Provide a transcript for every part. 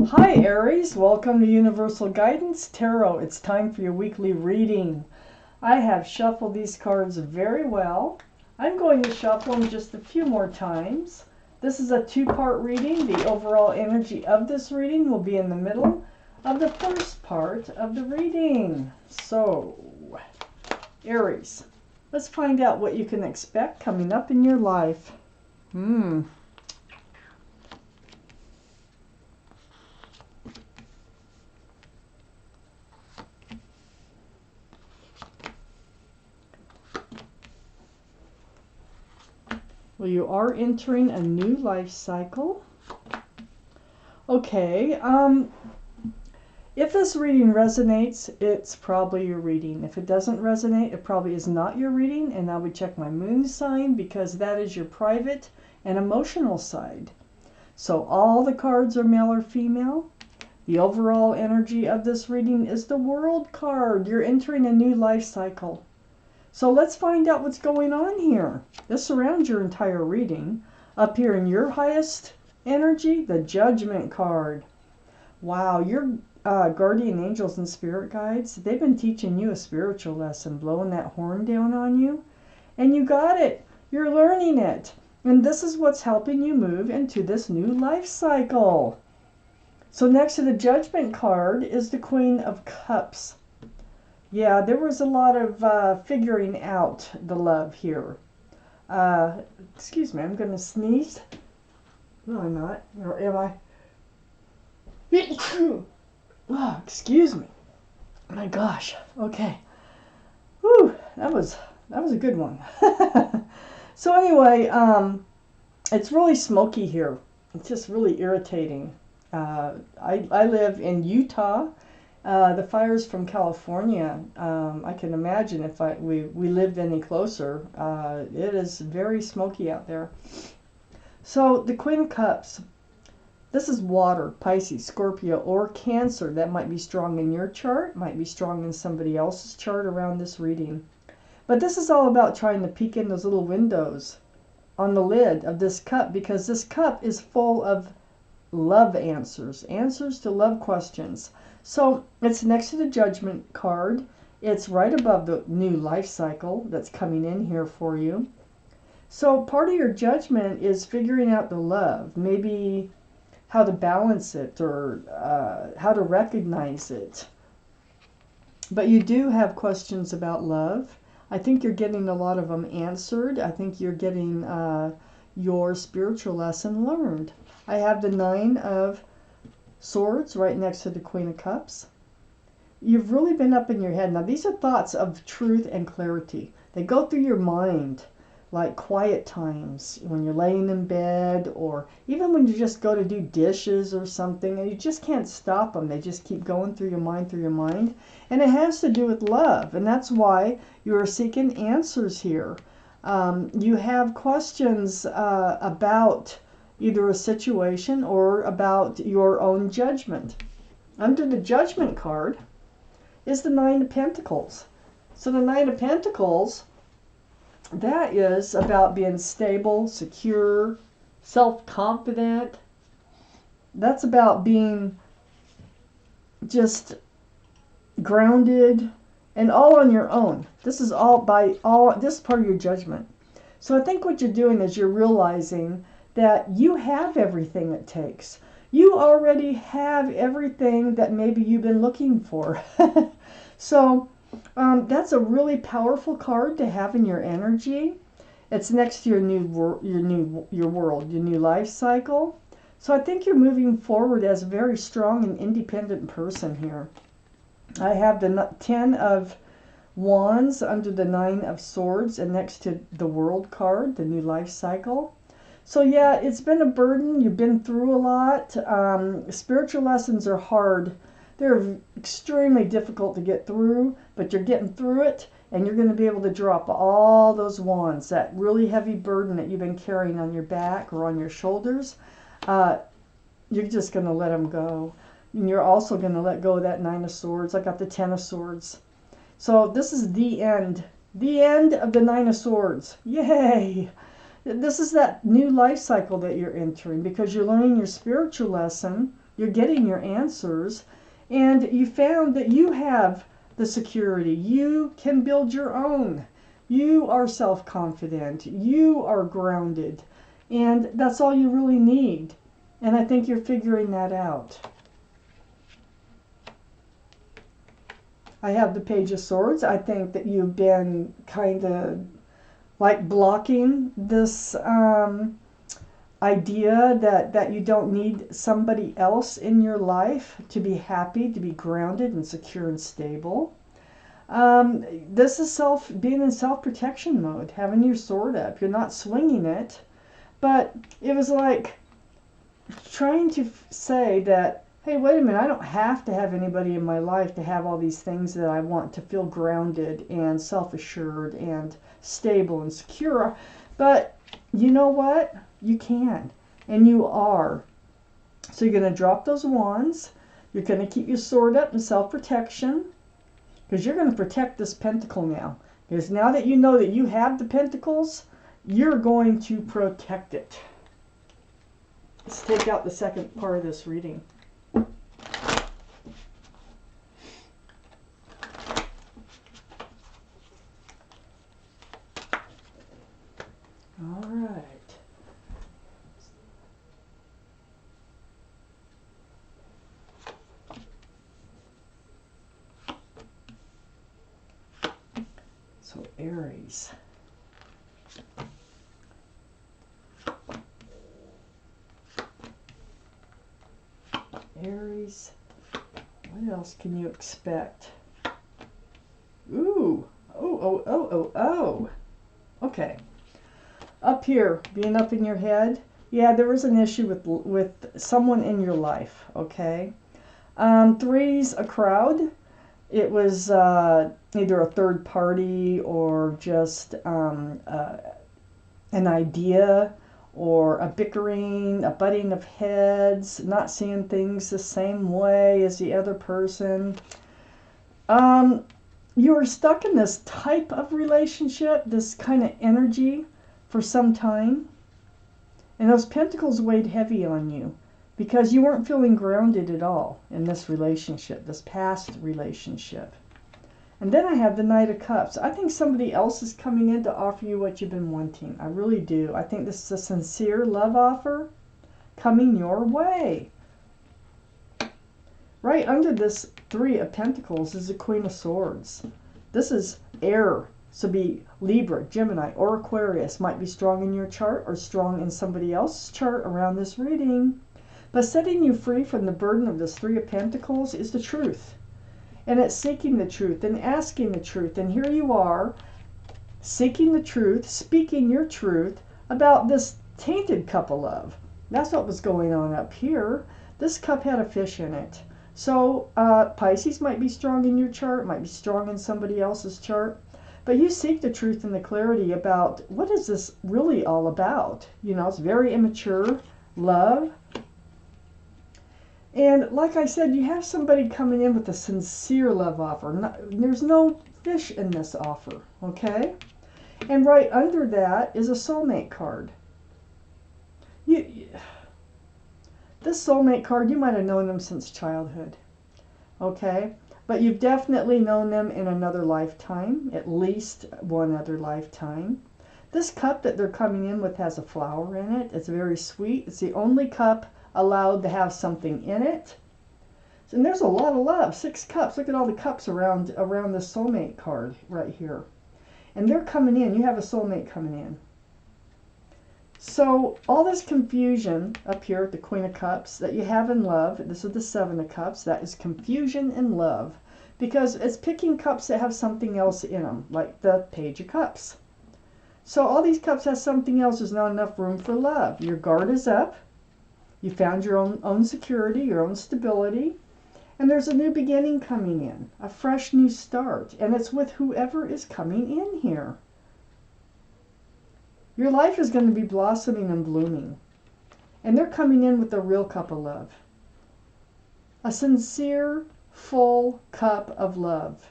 Hi Aries, welcome to Universal Guidance Tarot. It's time for your weekly reading. I have shuffled these cards very well. I'm going to shuffle them just a few more times. This is a two-part reading. The overall energy of this reading will be in the middle of the first part of the reading. So, Aries, let's find out what you can expect coming up in your life. Well, you are entering a new life cycle. Okay, if this reading resonates, it's probably your reading. If it doesn't resonate, it probably is not your reading, and I would check my moon sign because that is your private and emotional side. So all the cards are male or female. The overall energy of this reading is the World card. You're entering a new life cycle. So let's find out what's going on here. This surrounds your entire reading. Up here in your highest energy, the Judgment card. Wow, your guardian angels and spirit guides, they've been teaching you a spiritual lesson, blowing that horn down on you. And you got it. You're learning it. And this is what's helping you move into this new life cycle. So next to the Judgment card is the Queen of Cups. Yeah, there was a lot of figuring out the love here. Excuse me, I'm going to sneeze. No, I'm not. Or am I? Oh, excuse me. My gosh. Okay. Whew, that was a good one. So anyway, it's really smoky here. It's just really irritating. I live in Utah. The fires from California, I can imagine if we lived any closer. It is very smoky out there. So the Queen of Cups, this is water, Pisces, Scorpio, or Cancer. That might be strong in your chart, might be strong in somebody else's chart around this reading. But this is all about trying to peek in those little windows on the lid of this cup, because this cup is full of love answers to love questions. So it's next to the Judgment card. It's right above the new life cycle that's coming in here for you. So part of your judgment is figuring out the love, maybe how to balance it or how to recognize it. But you do have questions about love. I think you're getting a lot of them answered. I think you're getting your spiritual lesson learned. I have the Nine of Swords right next to the Queen of Cups. You've really been up in your head. Now, these are thoughts of truth and clarity. They go through your mind like quiet times when you're laying in bed, or even when you just go to do dishes or something and you just can't stop them. They just keep going through your mind. And it has to do with love. And that's why you are seeking answers here. You have questions about either a situation or about your own judgment. Under the Judgment card is the Nine of Pentacles. So the Nine of Pentacles, that is about being stable, secure, self-confident. That's about being just grounded and all on your own. This is this is part of your judgment. So I think what you're doing is you're realizing that you have everything it takes. You already have everything that maybe you've been looking for. So that's a really powerful card to have in your energy. It's next to your world, your new life cycle. So I think you're moving forward as a very strong and independent person here. I have the Ten of Wands under the Nine of Swords and next to the World card, the new life cycle. So yeah, it's been a burden. You've been through a lot. Spiritual lessons are hard. They're extremely difficult to get through, but you're getting through it, and you're going to be able to drop all those wands, that really heavy burden that you've been carrying on your back or on your shoulders. You're just going to let them go. And you're also going to let go of that Nine of Swords. I got the Ten of Swords. So this is the end of the Nine of Swords. Yay! This is that new life cycle that you're entering because you're learning your spiritual lesson You're getting your answers, and you found that you have the security. You can build your own. You are self-confident. You are grounded. And that's all you really need. And I think you're figuring that out. I have the Page of Swords. I think that you've been kind of like blocking this idea that you don't need somebody else in your life to be happy, to be grounded and secure and stable. This is being in self-protection mode, having your sword up. You're not swinging it, but it was like trying to say that, hey, wait a minute, I don't have to have anybody in my life to have all these things that I want to feel grounded and self-assured and stable and secure. But you know what? You can, and you are. So you're going to drop those wands. You're going to keep your sword up in self-protection, because you're going to protect this pentacle now. Because now that you know that you have the pentacles, you're going to protect it. Let's take out the second part of this reading. All right. So Aries. Aries, what else can you expect? Ooh, oh. Okay. Up here, being up in your head, yeah, there was an issue with someone in your life, okay? Three's a crowd. It was either a third party or just an idea, or a bickering, a butting of heads, not seeing things the same way as the other person. You were stuck in this type of relationship, this kind of energy for some time. And those pentacles weighed heavy on you because you weren't feeling grounded at all in this relationship, this past relationship. And then I have the Knight of Cups. I think somebody else is coming in to offer you what you've been wanting. I really do. I think this is a sincere love offer coming your way. Right under this Three of Pentacles is the Queen of Swords. This is air. So be Libra, Gemini, or Aquarius. Might be strong in your chart or strong in somebody else's chart around this reading. But setting you free from the burden of this Three of Pentacles is the truth. And it's seeking the truth and asking the truth. And here you are, seeking the truth, speaking your truth about this tainted cup of love. That's what was going on up here. This cup had a fish in it. So Pisces might be strong in your chart, might be strong in somebody else's chart. But you seek the truth and the clarity about what is this really all about. You know, it's very immature love. And like I said, you have somebody coming in with a sincere love offer. There's no fish in this offer, okay? And right under that is a soulmate card. This soulmate card, you might have known them since childhood, okay? But you've definitely known them in another lifetime, at least one other lifetime. This cup that they're coming in with has a flower in it. It's very sweet. It's the only cup allowed to have something in it. And there's a lot of love. 6 cups. Look at all the cups around the soulmate card right here. And they're coming in. You have a soulmate coming in. So all this confusion up here at the Queen of Cups that you have in love, this is the 7 of Cups, that is confusion in love. Because it's picking cups that have something else in them, like the Page of Cups. So all these cups have something else. There's not enough room for love. Your guard is up. You found your own security, your own stability, and there's a new beginning coming in, a fresh new start, and it's with whoever is coming in here. Your life is going to be blossoming and blooming, and they're coming in with a real cup of love, a sincere, full cup of love,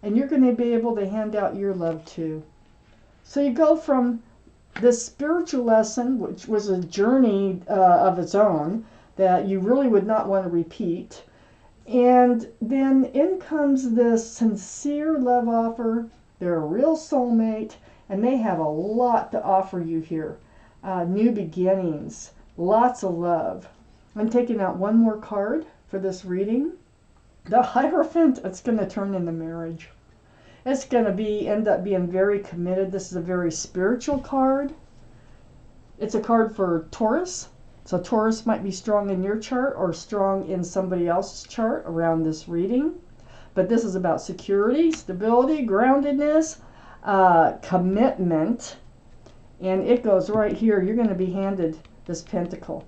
and you're going to be able to hand out your love too. So you go from this spiritual lesson, which was a journey of its own, that you really would not want to repeat. And then in comes this sincere love offer. They're a real soulmate, and they have a lot to offer you here. New beginnings, lots of love. I'm taking out one more card for this reading. The Hierophant, it's going to turn into marriage. It's going to end up being very committed. This is a very spiritual card. It's a card for Taurus. So Taurus might be strong in your chart or strong in somebody else's chart around this reading. But this is about security, stability, groundedness, commitment. And it goes right here. You're going to be handed this pentacle.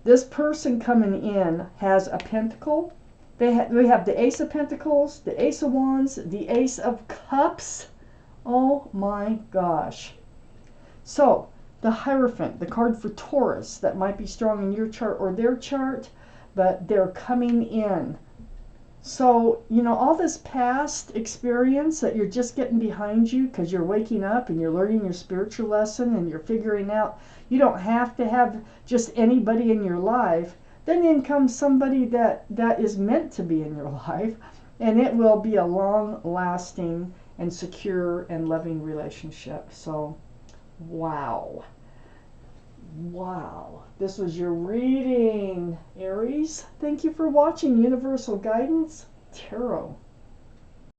This person coming in has a pentacle. We have the Ace of Pentacles, the Ace of Wands, the Ace of Cups. Oh my gosh. So, the Hierophant, the card for Taurus, that might be strong in your chart or their chart, but they're coming in. So, you know, all this past experience that you're just getting behind you because you're waking up and you're learning your spiritual lesson and you're figuring out you don't have to have just anybody in your life. Then in comes somebody that is meant to be in your life, and it will be a long-lasting and secure and loving relationship. So, wow. Wow. This was your reading, Aries. Thank you for watching Universal Guidance Tarot.